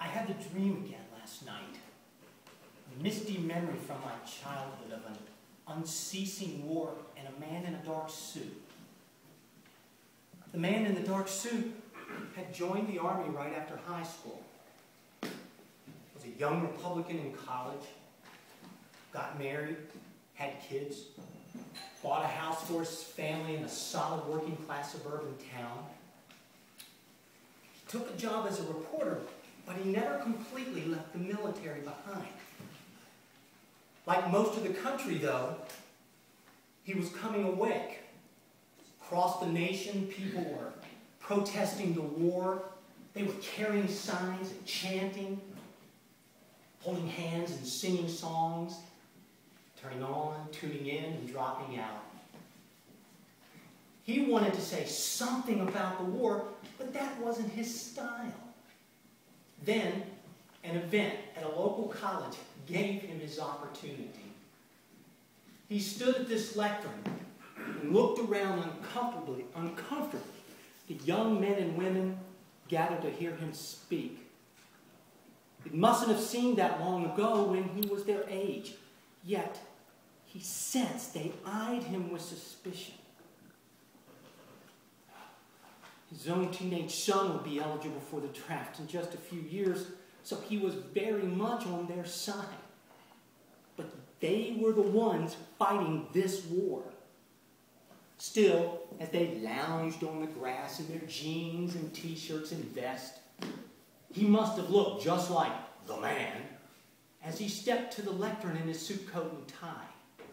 I had a dream again last night. A misty memory from my childhood of an unceasing war and a man in a dark suit. The man in the dark suit had joined the army right after high school. Was a young Republican in college, got married, had kids, bought a house for his family in a solid working class suburban town. He took a job as a reporter, but he never completely left the military behind. Like most of the country, though, he was coming awake. Across the nation, people were protesting the war. They were carrying signs and chanting, holding hands and singing songs, turning on, tuning in, and dropping out. He wanted to say something about the war, but that wasn't his style. Then, an event at a local college gave him his opportunity. He stood at this lectern and looked around uncomfortably. The young men and women gathered to hear him speak. It mustn't have seemed that long ago when he was their age, yet he sensed they eyed him with suspicion. His own teenage son would be eligible for the draft in just a few years, so he was very much on their side. But they were the ones fighting this war. Still, as they lounged on the grass in their jeans and t-shirts and vests, he must have looked just like the man as he stepped to the lectern in his suit coat and tie.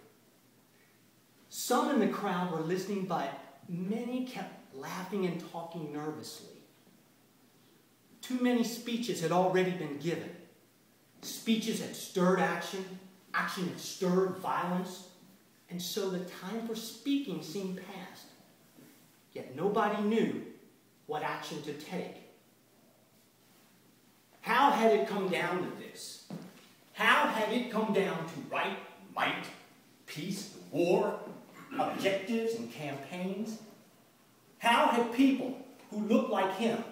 Some in the crowd were listening, but many kept laughing and talking nervously. Too many speeches had already been given. Speeches had stirred action, action had stirred violence, and so the time for speaking seemed past. Yet nobody knew what action to take. How had it come down to this? How had it come down to right, might, peace, war, objectives, and campaigns? How had people who looked like him,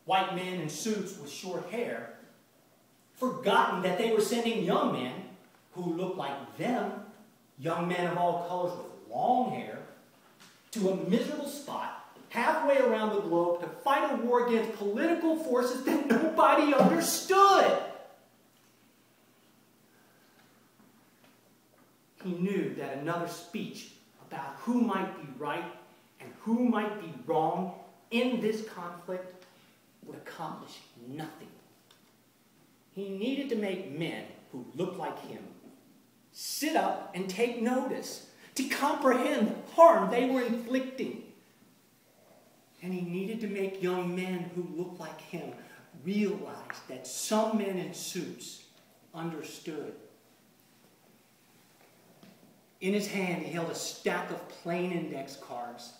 white men in suits with short hair, forgotten that they were sending young men who looked like them, young men of all colors with long hair, to a miserable spot halfway around the globe to fight a war against political forces that nobody understood? He knew that another speech about who might be right and who might be wrong in this conflict would accomplish nothing. He needed to make men who looked like him sit up and take notice, to comprehend the harm they were inflicting. And he needed to make young men who looked like him realize that some men in suits understood. In his hand, he held a stack of plain index cards,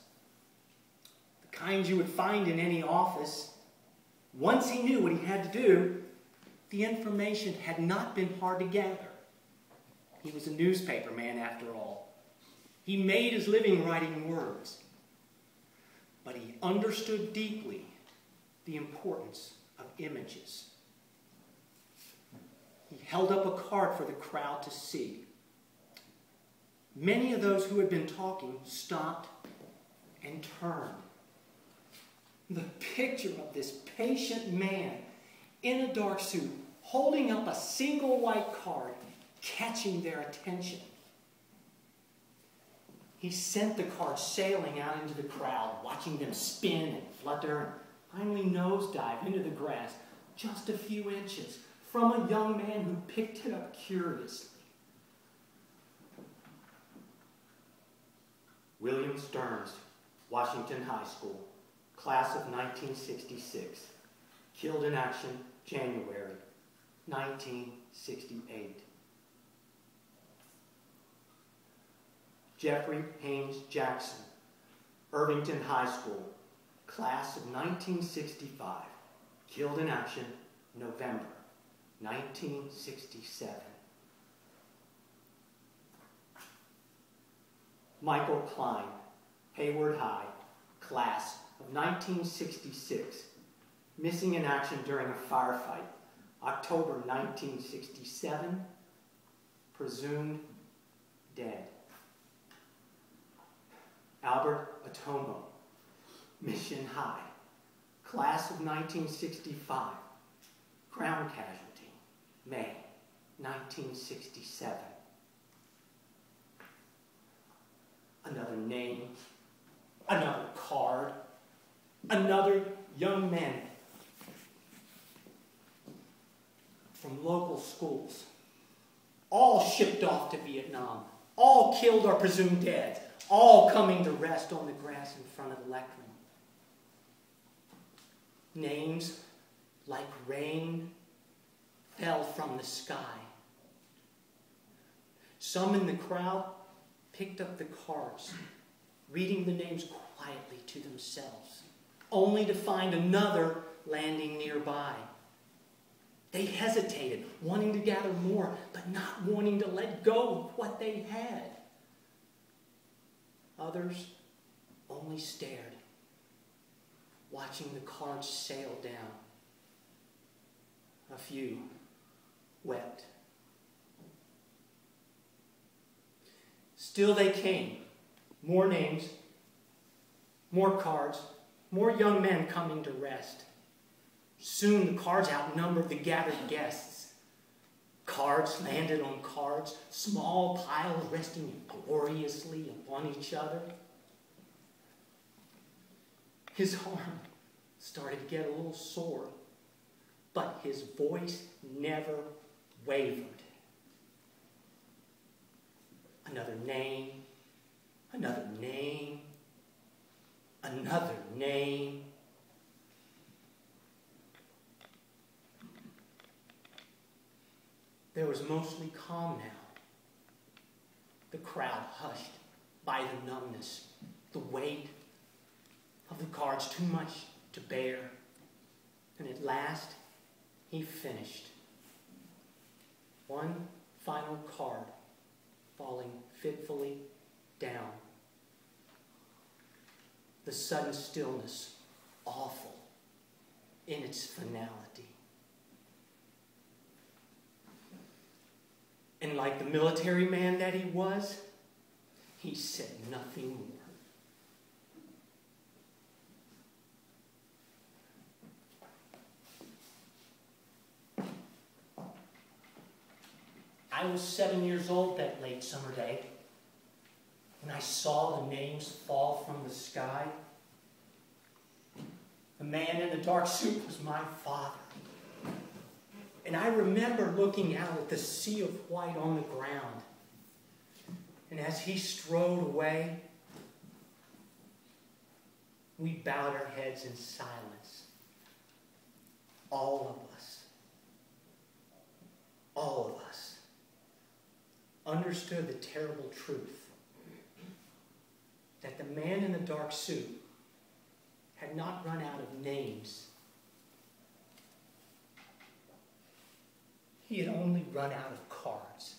the kinds you would find in any office. Once he knew what he had to do, the information had not been hard to gather. He was a newspaper man after all. He made his living writing words. But he understood deeply the importance of images. He held up a card for the crowd to see. Many of those who had been talking stopped and turned. The picture of this patient man in a dark suit holding up a single white card, catching their attention. He sent the card sailing out into the crowd, watching them spin and flutter, and finally nosedive into the grass just a few inches from a young man who picked it up curiously. William Stearns, Washington High School, class of 1966, killed in action, January 1968. Jeffrey Haynes Jackson, Irvington High School, class of 1965, killed in action, November 1967. Michael Klein, Hayward High, class of 1966, missing in action during a firefight, October 1967, presumed dead. Albert Atomo, Mission High, class of 1965, ground casualty, May 1967. Another name, another card, another young man from local schools, all shipped off to Vietnam, all killed or presumed dead, all coming to rest on the grass in front of the lectern. Names like rain fell from the sky. Some in the crowd picked up the cards, reading the names quietly to themselves, only to find another landing nearby. They hesitated, wanting to gather more, but not wanting to let go of what they had. Others only stared, watching the cards sail down. A few wept. Still they came. More names, more cards, more young men coming to rest. Soon the cards outnumbered the gathered guests. Cards landed on cards, small piles resting gloriously upon each other. His arm started to get a little sore, but his voice never wavered. Another name, another name, another name. There was mostly calm now. The crowd hushed by the numbness, the weight of the cards too much to bear. And at last, he finished. One final card falling fitfully down. The sudden stillness, awful in its finality. And like the military man that he was, he said nothing more. I was 7 years old that late summer day when I saw the names fall from the sky. The man in the dark suit was my father. And I remember looking out at the sea of white on the ground. And as he strode away, we bowed our heads in silence. All of us, understood the terrible truth that the man in the dark suit had not run out of names. He had only run out of cards.